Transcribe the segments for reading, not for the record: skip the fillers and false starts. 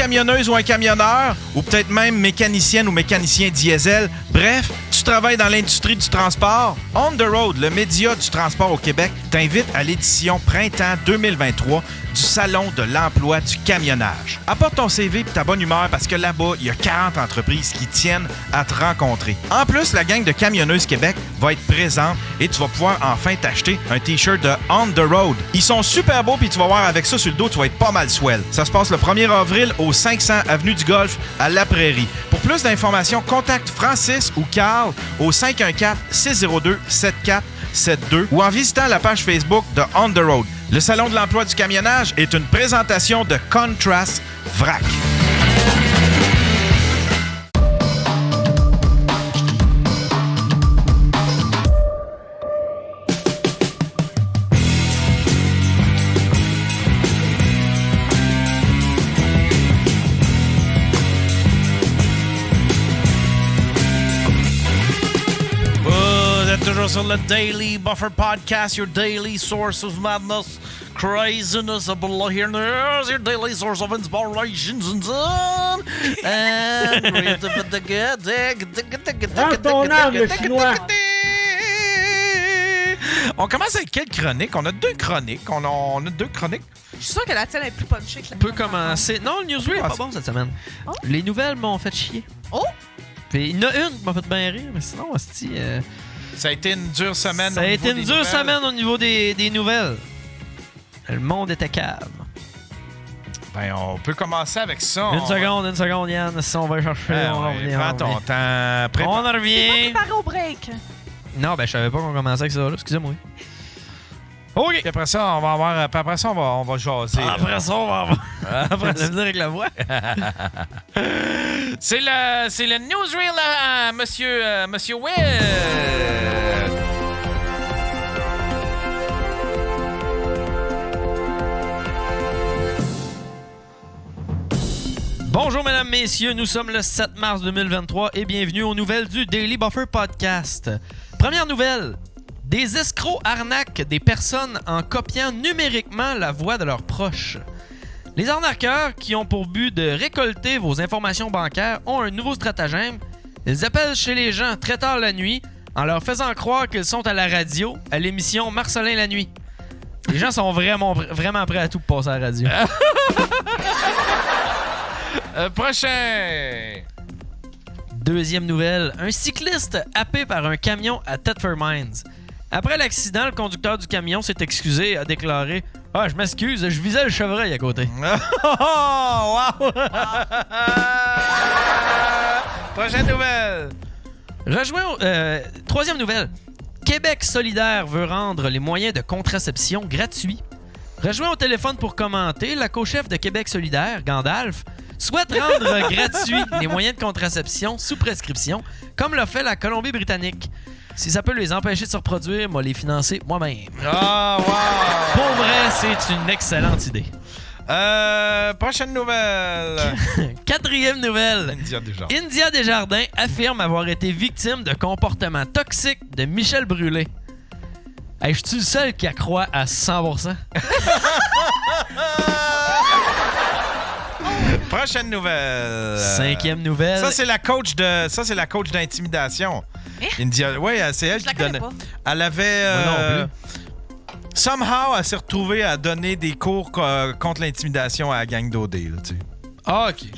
camionneuse ou un camionneur, ou peut-être même mécanicienne ou mécanicien diesel, bref, tu travailles dans l'industrie du transport, On the Road, le média du transport au Québec, t'invite à l'édition Printemps 2023 du Salon de l'emploi du camionnage. Apporte ton CV et ta bonne humeur parce que là-bas, il y a 40 entreprises qui tiennent à te rencontrer. En plus, la gang de Camionneuses Québec va être présente et tu vas pouvoir enfin t'acheter un T-shirt de On the Road. Ils sont super beaux puis tu vas voir avec ça sur le dos, tu vas être pas mal swell. Ça se passe le 1er avril au 500 Avenue du Golfe à La Prairie. Pour plus d'informations, contacte Francis ou Carl au 514-602-7472 ou en visitant la page Facebook de On the Road. Le Salon de l'emploi du camionnage est une présentation de Contrast Vrac. Toujours sur le Daily Buffer Podcast, your daily source of madness, craziness, your daily source of inspiration, and ton angle chinois. On commence avec quelle chronique? On a deux chroniques. On a deux chroniques. Je suis sûre que la tienne est plus punchée que la On peut commencer. Non, le Newsreel est pas bon cette semaine. Oh? Les nouvelles m'ont fait chier. Oh! Puis il y en a une qui m'a fait bien rire, mais sinon, hostie, Ça a été une dure semaine. ça a été une dure semaine au niveau des nouvelles. Le monde était calme. Ben, on peut commencer avec ça. Une seconde, Yann. Si on va chercher, on va revenir. Prends ton temps. On en C'est pas revient. préparé au break. Non, ben je savais pas qu'on commençait avec ça, là. Excusez-moi. OK. Puis après ça, on va avoir. Puis après ça, on va jaser. Après ça, on va avoir. Après ça, avec la voix. C'est le newsreel à Monsieur Will. Bonjour, mesdames, messieurs. Nous sommes le 7 mars 2023 et bienvenue aux nouvelles du Daily Buffer Podcast. Première nouvelle. Des escrocs arnaquent des personnes en copiant numériquement la voix de leurs proches. Les arnaqueurs, qui ont pour but de récolter vos informations bancaires, ont un nouveau stratagème. Ils appellent chez les gens très tard la nuit en leur faisant croire qu'ils sont à la radio, à l'émission Marcelin la nuit. Les gens sont vraiment prêts à tout pour passer à la radio. Prochain. Deuxième nouvelle. Un cycliste happé par un camion à Thetford Mines. Après l'accident, le conducteur du camion s'est excusé et a déclaré « Ah, je m'excuse, je visais le chevreuil à côté. » Oh, wow! Prochaine nouvelle. Troisième nouvelle. Québec solidaire veut rendre les moyens de contraception gratuits. Rejoint au téléphone pour commenter, la co-chef de Québec solidaire, Gandalf, souhaite rendre gratuits les moyens de contraception sous prescription, comme l'a fait la Colombie-Britannique. Si ça peut les empêcher de se reproduire, moi les financer moi-même. Oh, wow! Pour vrai, c'est une excellente idée. Prochaine nouvelle. Quatrième nouvelle. India Desjardins affirme avoir été victime de comportements toxiques de Michel Brûlé. Hey, je suis le seul qui a croit à 100%. Prochaine nouvelle. Cinquième nouvelle. Ça c'est la coach d'intimidation. India, ouais, c'est elle Je la qui connais donnait. pas. Elle avait Moi non somehow elle s'est retrouvée à donner des cours contre l'intimidation à la gang d'OD, là, tu sais. Ah, OK.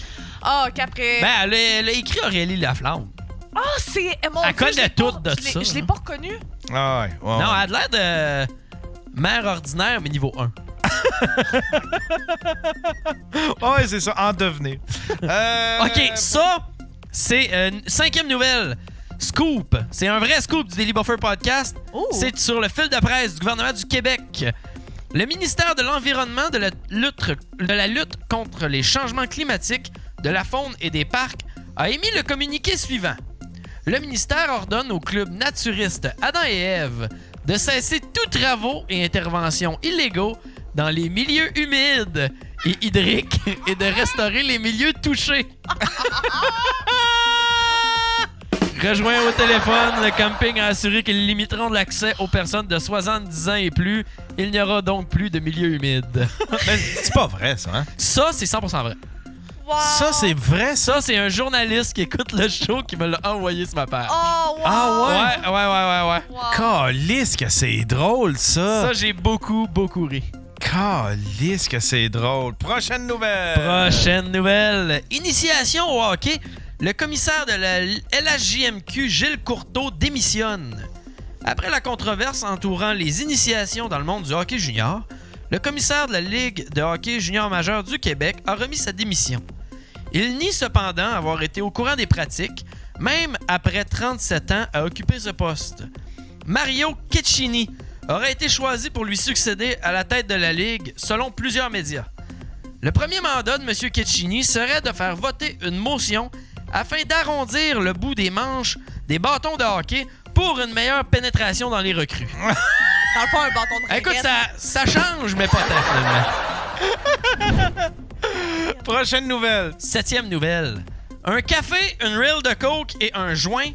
Ah, qu'après. Ben, elle a écrit Aurélie Laflamme. Ah, c'est. Mon Elle Dieu, connaît je l'ai tout pas- de ça, Je l'ai hein. pas reconnu. Ah ouais. Non, elle a l'air de mère ordinaire, mais niveau 1. Ouais, c'est ça, en devenir. OK, ça, c'est cinquième nouvelle. Scoop. C'est un vrai scoop du Daily Buffer Podcast. Oh. C'est sur le fil de presse du gouvernement du Québec. Le ministère de l'Environnement, de la lutte contre les changements climatiques, de la faune et des parcs a émis le communiqué suivant. Le ministère ordonne au club naturiste Adam et Ève de cesser tous travaux et interventions illégaux dans les milieux humides et hydriques et de restaurer les milieux touchés. Rejoint au téléphone, le camping a assuré qu'ils limiteront l'accès aux personnes de 70 ans et plus. Il n'y aura donc plus de milieux humides. Mais c'est pas vrai, ça, hein? Ça, c'est 100% vrai. Wow. Ça, c'est vrai, ça? Ça, c'est un journaliste qui écoute le show qui me l'a envoyé sur ma page. Oh, wow. Ah Ouais. Wow. Calisse que c'est drôle, ça. Ça, j'ai beaucoup ri. Calisse que c'est drôle. Prochaine nouvelle. Prochaine nouvelle. Initiation au hockey. Le commissaire de la LHJMQ, Gilles Courteau, démissionne. Après la controverse entourant les initiations dans le monde du hockey junior, le commissaire de la Ligue de hockey junior majeur du Québec a remis sa démission. Il nie cependant avoir été au courant des pratiques, même après 37 ans à occuper ce poste. Mario Cecchini aurait été choisi pour lui succéder à la tête de la Ligue, selon plusieurs médias. Le premier mandat de M. Cecchini serait de faire voter une motion afin d'arrondir le bout des manches des bâtons de hockey pour une meilleure pénétration dans les recrues. Dans le fond, un bâton de Écoute, raquette. ça change, mais pas tant, finalement. Prochaine nouvelle. 7e nouvelle. Un café, une reel de coke et un joint.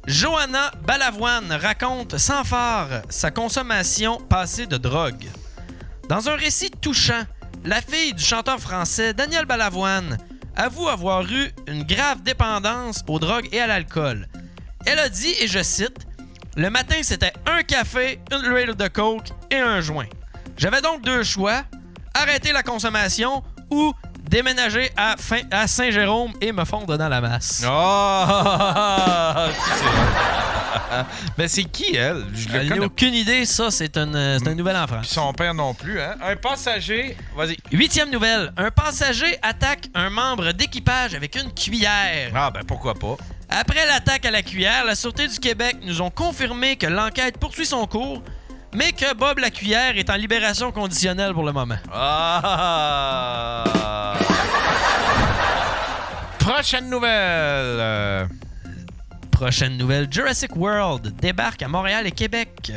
Johanna Balavoine raconte sans phare sa consommation passée de drogue. Dans un récit touchant, la fille du chanteur français Daniel Balavoine avoue avoir eu une grave dépendance aux drogues et à l'alcool. Elle a dit, et je cite, « Le matin, c'était un café, une reel de coke et un joint. J'avais donc deux choix, arrêter la consommation ou déménager à Saint-Jérôme et me fondre dans la masse. Oh! Mais c'est qui, elle? Je Je le n'ai connais. aucune idée, ça, c'est une nouvelle en Puis France. son père non plus, hein? Un passager... Vas-y. 8e nouvelle. Un passager attaque un membre d'équipage avec une cuillère. Ah, ben pourquoi pas? Après l'attaque à la cuillère, la Sûreté du Québec nous ont confirmé que l'enquête poursuit son cours, mais que Bob la cuillère est en libération conditionnelle pour le moment. Ah! Prochaine nouvelle. Prochaine nouvelle, Jurassic World débarque à Montréal et Québec.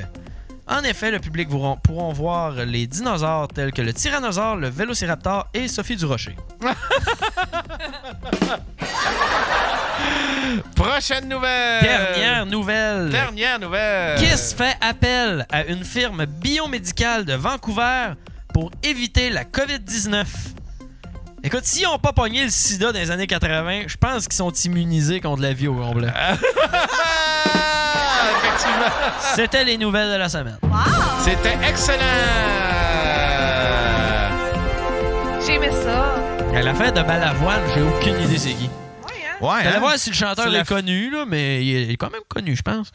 En effet, le public pourront voir les dinosaures tels que le tyrannosaure, le vélociraptor et Sophie Durocher. Prochaine nouvelle. Dernière nouvelle. Kiss. Kiss fait appel à une firme biomédicale de Vancouver pour éviter la COVID-19. Écoute, s'ils n'ont pas pogné le sida dans les années 80, je pense qu'ils sont immunisés contre la vie au complet. Effectivement. C'était les nouvelles de la semaine. C'était excellent. J'ai aimé ça. À la fête de Balavoine, j'ai aucune idée c'est qui. Ouais, hein? Ouais, Allez hein? voir si le chanteur C'est est la connu, là, mais il est quand même connu, je pense.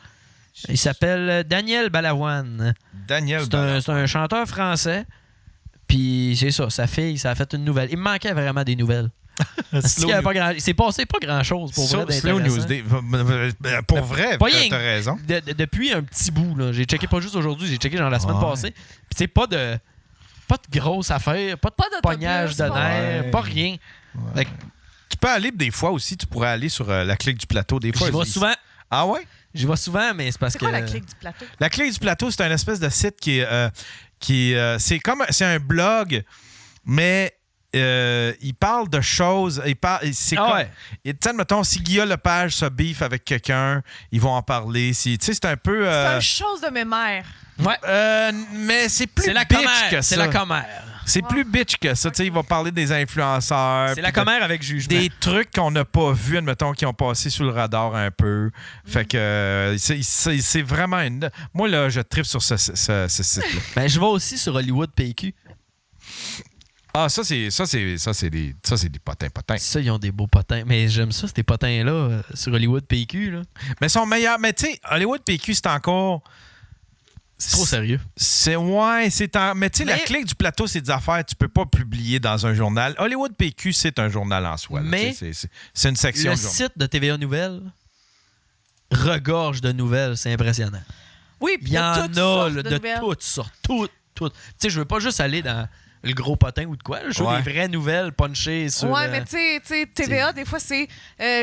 Il s'appelle Daniel Balavoine. Daniel. C'est un chanteur français. Puis c'est ça, sa fille, ça a fait une nouvelle. Il me manquait vraiment des nouvelles. Il s'est passé pas grand-chose pour vrai Slow d'intéressant. News Day. Pour vrai, pas rien. t'as raison. Depuis un petit bout, là. J'ai checké pas juste aujourd'hui, j'ai checké genre la semaine Ouais. passée. Puis c'est pas de grosses affaires, pas de Pas d'autobus, pognage de pas- nerfs, Ouais. pas rien. Fait que Tu peux aller des fois aussi, tu pourrais aller sur la clique du plateau des fois. J'y vais souvent. Ah ouais? J'y vais souvent, mais c'est parce C'est que... quoi la clique du plateau? La clique du plateau, c'est un espèce de site c'est un blog, mais il parle de choses. C'est Ah comme, ouais. tu sais, mettons, si Guillaume Lepage se beef avec quelqu'un, ils vont en parler. Tu sais, c'est un peu. C'est une chose de mes mères. Ouais. Mais c'est plus C'est la bitch commère. que C'est ça. la commère. C'est plus bitch que ça. Tu sais, il va parler des influenceurs. C'est la puis de- commère avec jugement. Des trucs qu'on n'a pas vus, admettons, qui ont passé sous le radar un peu. Fait que c'est vraiment une... Moi, là, je tripe sur ce site-là. Ben, je vais aussi sur Hollywood PQ. Ah, ça, c'est des potins. Ça, ils ont des beaux potins. Mais j'aime ça, ces potins-là, sur Hollywood PQ. Là. Mais ils sont meilleurs. Mais tu sais, Hollywood PQ, c'est encore... C'est trop sérieux. Mais tu sais, la Mais- clique du plateau, c'est des affaires que tu peux pas publier dans un journal. Hollywood PQ, c'est un journal en soi. Là. Mais Tu sais, c'est une section Le de journal. site de TVA Nouvelles regorge de nouvelles. C'est impressionnant. Oui, puis Il y en toutes a sortes là, de de nouvelles. toutes sortes. Toutes. Tu sais, je veux pas juste aller dans le gros potin ou de quoi. là. Je veux Ouais. des vraies nouvelles punchées sur... Ouais, mais tu sais, TVA, des fois, c'est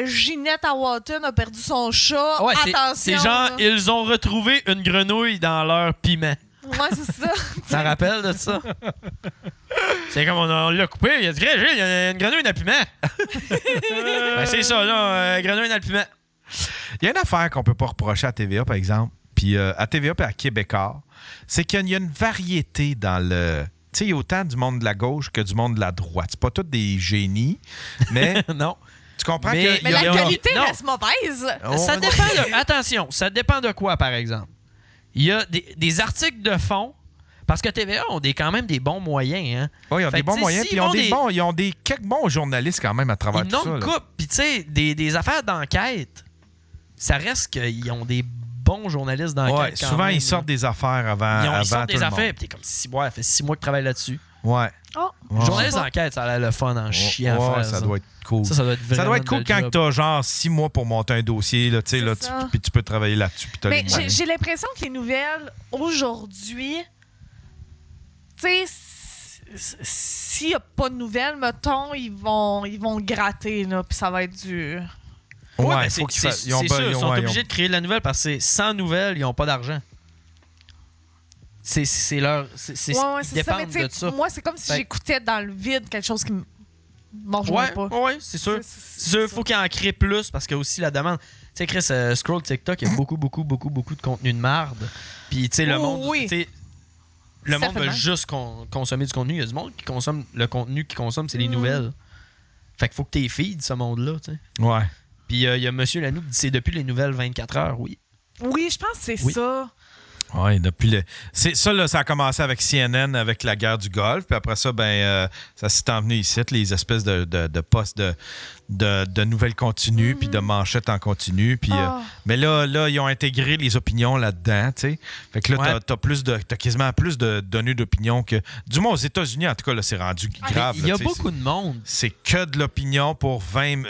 Ginette à Walton a perdu son chat. Ouais, Attention. c'est genre, là. ils ont retrouvé une grenouille dans leur piment. Ouais, c'est ça. Ça rappelle de ça? C'est comme on l'a coupé. Il a dit, Gilles, il y a une grenouille dans le piment. Ben, c'est ça, là, grenouille dans le piment. Il y a une affaire qu'on peut pas reprocher à TVA, par exemple, puis à TVA et à Québécois, c'est qu'il y a une variété dans sais, il y a autant du monde de la gauche que du monde de la droite. C'est pas tous des génies, mais non. tu comprends Mais- que... Mais la qualité non. reste mauvaise. Ça dépend de... Attention, ça dépend de quoi, par exemple. Il y a des articles de fond, parce que TVA ont quand même des bons moyens. Hein? Oui, ils ont Fait des que, bons tu sais, moyens, s'ils puis vont ils ont des quelques bons journalistes quand même à travers Ils tout ça. n'ont là. coupe. Puis, tu sais, des affaires d'enquête, ça reste qu'ils ont des bons journalistes d'enquête. Ouais, quand souvent, même, ils sortent des affaires avant, Ils sortent tout des le affaires, monde. puis t'es comme 6 mois, ça fait 6 mois qu'ils travaillent là-dessus. Ouais. Oh, Ouais. Journaliste d'enquête, ça a l'air le fun en chien à faire. ça doit être cool. Ça doit être vraiment Ça doit être cool le quand job. tu as genre 6 mois pour monter un dossier, là, tu sais, C'est là, ça. puis tu peux travailler là-dessus. Puis t'as Mais les moyens. j'ai l'impression que les nouvelles, aujourd'hui, tu sais, s'il n'y a pas de nouvelles, mettons, ils vont gratter, là, puis ça va être dur. Ouais, Ouais, mais faut c'est qu'ils ont sûr, ils sont ouais, obligés de créer de la nouvelle parce que sans nouvelles, ils n'ont pas d'argent. C'est leur. Ouais, ils c'est ça. Mais dépendent tu sais, de ça. moi, c'est comme si Fait- j'écoutais dans le vide quelque chose qui me rejoint Ouais, pas. ouais, c'est sûr. C'est C'est sûr, ça. faut qu'ils en créent plus parce qu'il y a aussi la demande. Tu sais, Chris, scroll TikTok, il y a beaucoup de contenu de marde. Puis, tu sais, le Oh, monde. oui. tu sais, le monde veut Certainement. juste consommer du contenu. Il y a du monde qui consomme le contenu qui consomme, c'est les Mm. nouvelles. Fait qu'il faut que tu feed ce monde-là, tu sais. Ouais. Puis, il y a Monsieur Lanoux qui dit c'est depuis les nouvelles 24 heures, oui. Oui, je pense que c'est Oui. ça. Oui, depuis le. Ça, là, ça a commencé avec CNN, avec la guerre du Golfe. Puis après ça, ça s'est envenu ici, les espèces de postes de nouvelles continues, puis de manchettes en continu. Puis, Ah. mais là, ils ont intégré les opinions là-dedans, tu sais. Fait que là, Ouais. t'as quasiment plus de données d'opinion que. Du moins, aux États-Unis, en tout cas, là, c'est rendu grave. Il y a là, tu sais, beaucoup de monde. c'est que de l'opinion pour 20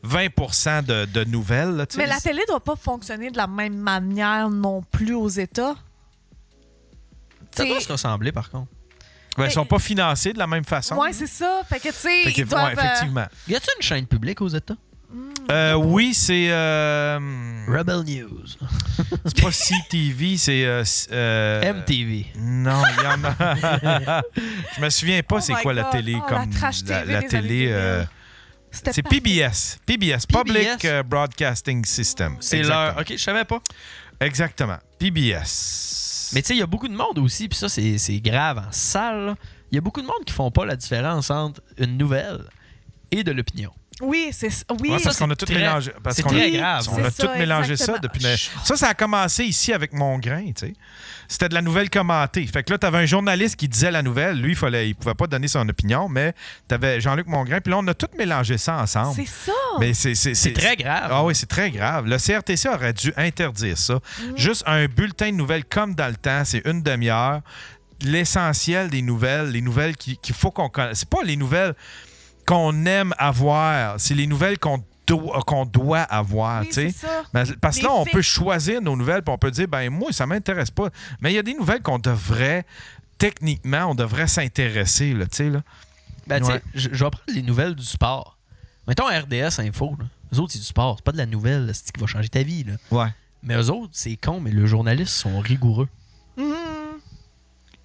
de nouvelles. Là, tu sais. Mais la télé doit pas fonctionner de la même manière non plus aux États. Ça doit T'sais, se ressembler, par contre. Ils sont pas financés de la même façon. ouais, c'est ça. Fait que, tu sais, Fait que, ils doivent... effectivement. Y a-tu une chaîne publique aux États? Oui, c'est. Rebel News. C'est pas CTV, c'est. MTV. Non, il y en a. Je me souviens pas Oh c'est my quoi la God. télé Oh, comme. la trash TV la des télé. années 2000. C'était C'est parfait. PBS. Public Broadcasting System. C'est Exactement. leur. Ok, je savais pas. Exactement. PBS. Mais tu sais, il y a beaucoup de monde aussi, puis ça, c'est grave en salle. là. Il y a beaucoup de monde qui font pas la différence entre une nouvelle et de l'opinion. Oui, oui. Ouais, ça, parce qu'on a c'est tout très- mélangé. Parce c'est qu'on très a, grave. On a C'est tout ça, mélangé ça exactement. depuis. Ça a commencé ici avec Mongrain, tu sais. C'était de la nouvelle commentée. Fait que là, t'avais un journaliste qui disait la nouvelle. Lui, il pouvait pas donner son opinion, mais t'avais Jean-Luc Mongrain. Puis là, on a tout mélangé ça ensemble. C'est ça. Mais C'est très grave. Ah oui, c'est très grave. Le CRTC aurait dû interdire ça. Juste un bulletin de nouvelles comme dans le temps, c'est une demi-heure. L'essentiel des nouvelles, les nouvelles qu'il faut qu'on connaisse. C'est pas les nouvelles qu'on aime avoir, c'est les nouvelles qu'on doit avoir. Oui, tu sais. c'est ça. Parce que Les là, on faits. peut choisir nos nouvelles, puis on peut dire, ben moi, ça m'intéresse pas. Mais il y a des nouvelles qu'on devrait, techniquement, on devrait s'intéresser, là, tu sais, là. Ben, tu sais, Ouais. je vais prendre les nouvelles du sport. Mettons RDS Info. Là. Eux autres, c'est du sport. C'est pas de la nouvelle là, c'est qui va changer ta vie. Là. Ouais. Mais eux autres, c'est con, mais les journalistes sont rigoureux. Mhm.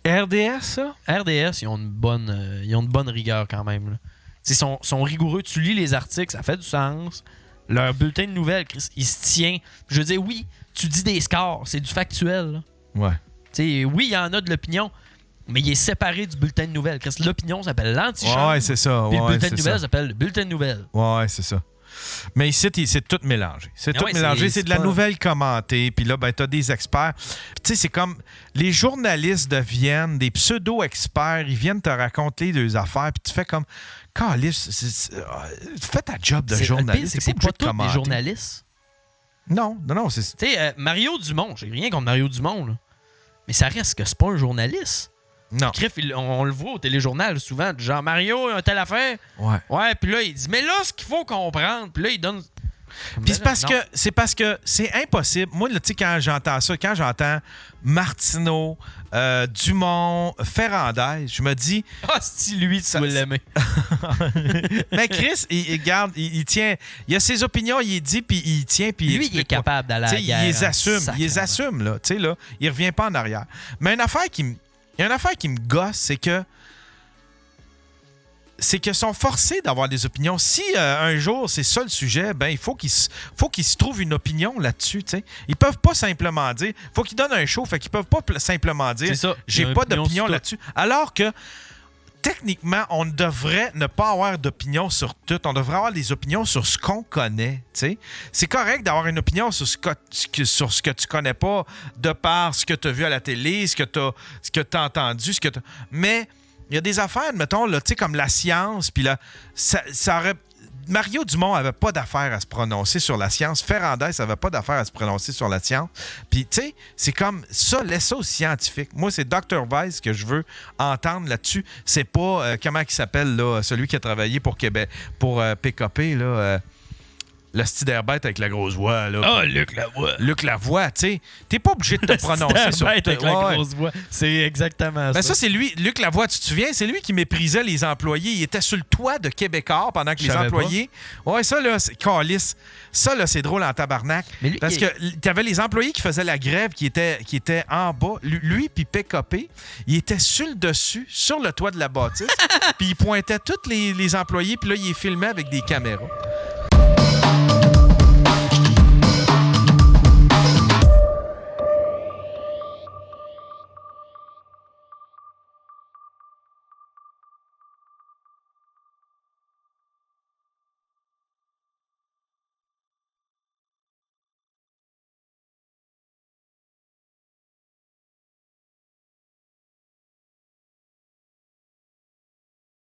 RDS, ça? RDS, ils ont une bonne rigueur quand même. Là. Ils sont rigoureux. Tu lis les articles, ça fait du sens. Leur bulletin de nouvelles, Chris, il se tient. Je veux dire, oui, tu dis des scores, c'est du factuel. là. Ouais. Tu sais, oui, il y en a de l'opinion, mais il est séparé du bulletin de nouvelles. Chris, l'opinion s'appelle l'antichambre. Ouais, c'est ça. Puis le Ouais, bulletin de c'est nouvelles ça. s'appelle le bulletin de nouvelles. Ouais, c'est ça. Mais ici, c'est tout mélangé. C'est Ah tout ouais, mélangé. c'est C'est de la pas- nouvelle commentée. Puis là, ben, t'as des experts. Puis tu sais, c'est comme les journalistes deviennent des pseudo-experts. Ils viennent te raconter leurs affaires. Puis tu fais comme, Calice, fais ta job de Le pire, journaliste. c'est que T'es c'est obligé pas de tous des commenter. journalistes. Non, c'est. Tu sais, Mario Dumont, j'ai rien contre Mario Dumont, là. Mais ça reste que c'est pas un journaliste. Non. Criff, on le voit au téléjournal souvent, genre Mario, il a telle affaire. Ouais. Ouais, puis là, il dit, mais là, ce qu'il faut comprendre, puis là, il donne. Puis c'est parce que c'est impossible. Moi, là, tu sais, quand j'entends ça, quand j'entends Martineau, Dumont, Ferrandez, je me dis, Ah, si lui, tu dois l'aimer. mais Chris, il garde, il tient, il a ses opinions, il les dit, puis il tient, puis Lui, il est explique pas. capable d'aller à Tu la sais, guerre. il les en assume, sacrement. là. Tu sais, là, il revient pas en arrière. Mais il y a une affaire qui me gosse, c'est que c'est qu'ils sont forcés d'avoir des opinions. Si un jour, c'est ça le sujet, ben il faut qu'ils se trouvent une opinion là-dessus. T'sais. Ils peuvent pas simplement dire... faut qu'ils donnent un show, fait qu'ils peuvent pas simplement dire « j'ai pas d'opinion là-dessus ». Alors que, techniquement, on devrait ne pas avoir d'opinion sur tout. On devrait avoir des opinions sur ce qu'on connaît. T'sais. C'est correct d'avoir une opinion sur ce que tu connais pas, de par ce que tu as vu à la télé, ce que tu as entendu, mais... il y a des affaires, mettons, là, comme la science, puis là, ça aurait... Mario Dumont avait pas d'affaire à se prononcer sur la science. Ferrandez avait pas d'affaire à se prononcer sur la science. Puis, tu sais, c'est comme ça, laisse ça aux scientifiques. Moi, c'est Dr. Weiss que je veux entendre là-dessus. C'est pas, comment il s'appelle, là, celui qui a travaillé pour Québec, pour PKP, là... le style d'Herbert avec la grosse voix, là. Ah, Luc Lavoie. Luc Lavoie, tu sais. T'es pas obligé de te prononcer sur... avec la grosse voix. C'est exactement ben ça. ça, c'est lui. Luc Lavoie, tu te souviens? C'est lui qui méprisait les employés. Il était sur le toit de Québécois pendant que les employés... Ouais, ça, là, c'est calice. Ça, là, c'est drôle en tabarnak. Mais lui, parce que t'avais les employés qui faisaient la grève qui étaient en bas. Lui puis PKP, il était sur le dessus, sur le toit de la bâtisse. Puis il pointait tous les employés. Puis là, il les filmait avec des caméras.